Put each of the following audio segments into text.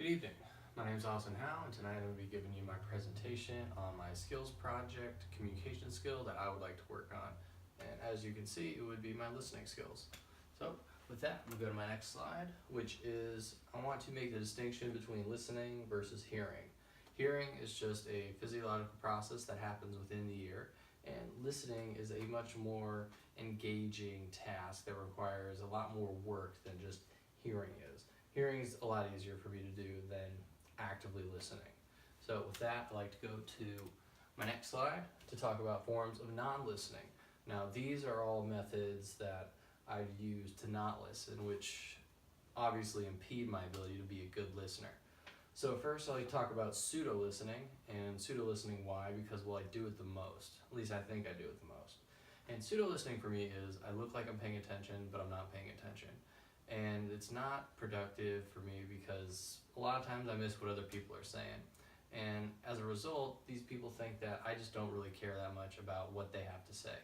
Good evening. My name is Austin Howe, and tonight I'm going to be giving you my presentation on my skills project, communication skill that I would like to work on. And as you can see, it would be my listening skills. So with that, we'll go to my next slide, which is I want to make the distinction between listening versus hearing. Hearing is just a physiological process that happens within the ear, and listening is a much more engaging task that requires a lot more work than just hearing is. Hearing is a lot easier for me to do than actively listening. So with that, I'd like to go to my next slide to talk about forms of non-listening. Now these are all methods that I've used to not listen, which obviously impede my ability to be a good listener. So first I'll talk about pseudo-listening, and pseudo-listening why? Because, well, I do it the most. At least I think I do it the most. And pseudo-listening for me is I look like I'm paying attention, but I'm not paying attention. And it's not productive for me because a lot of times I miss what other people are saying. And as a result, these people think that I just don't really care that much about what they have to say.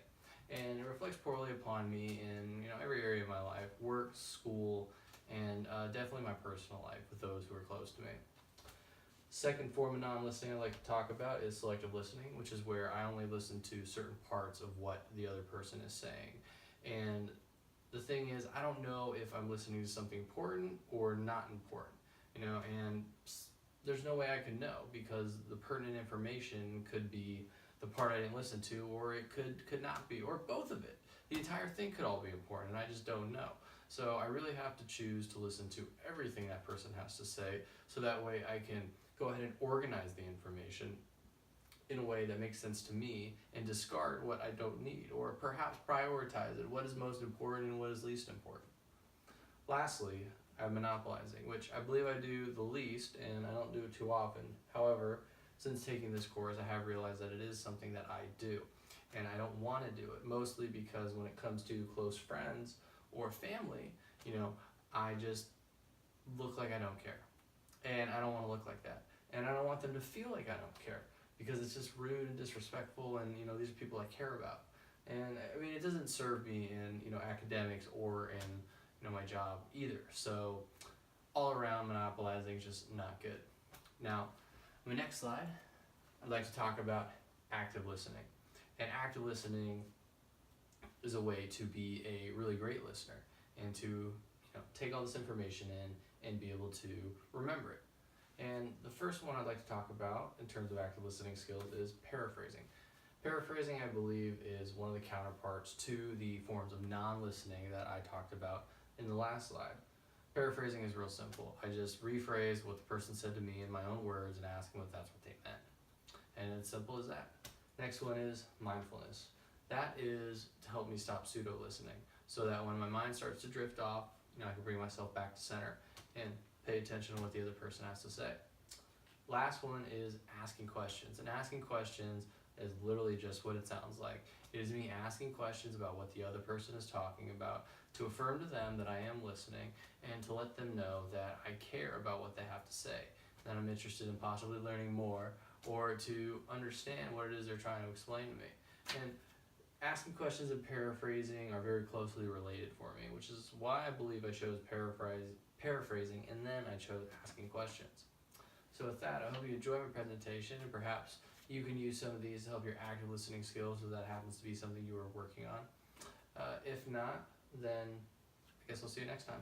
And it reflects poorly upon me in every area of my life, work, school, and definitely my personal life with those who are close to me. Second form of non-listening I'd like to talk about is selective listening, which is where I only listen to certain parts of what the other person is saying. And the thing is, I don't know if I'm listening to something important or not important, and there's no way I can know because the pertinent information could be the part I didn't listen to, or it could not be, or both of it. The entire thing could all be important, and I just don't know. So I really have to choose to listen to everything that person has to say, so that way I can go ahead and organize the information in a way that makes sense to me and discard what I don't need, or perhaps prioritize it, what is most important and what is least important. Lastly, I have monopolizing, which I believe I do the least and I don't do it too often. However, since taking this course, I have realized that it is something that I do, and I don't want to do it, mostly because when it comes to close friends or family, I just look like I don't care, and I don't want to look like that, and I don't want them to feel like I don't care, because it's just rude and disrespectful, and these are people I care about. And I mean, it doesn't serve me in academics or in my job either. So all around, monopolizing is just not good. Now, on the next slide, I'd like to talk about active listening. And active listening is a way to be a really great listener and to take all this information in and be able to remember it. And the first one I'd like to talk about in terms of active listening skills is paraphrasing. Paraphrasing, I believe, is one of the counterparts to the forms of non-listening that I talked about in the last slide. Paraphrasing is real simple. I just rephrase what the person said to me in my own words and ask them if that's what they meant. And it's simple as that. Next one is mindfulness. That is to help me stop pseudo-listening, so that when my mind starts to drift off, I can bring myself back to center and pay attention to what the other person has to say. Last one is asking questions. And asking questions is literally just what it sounds like. It is me asking questions about what the other person is talking about, to affirm to them that I am listening, and to let them know that I care about what they have to say, that I'm interested in possibly learning more, or to understand what it is they're trying to explain to me. And asking questions and paraphrasing are very closely related for me, which is why I believe I chose paraphrasing and then I chose asking questions. So with that, I hope you enjoy my presentation, and perhaps you can use some of these to help your active listening skills if that happens to be something you are working on. If not, then I guess I'll see you next time.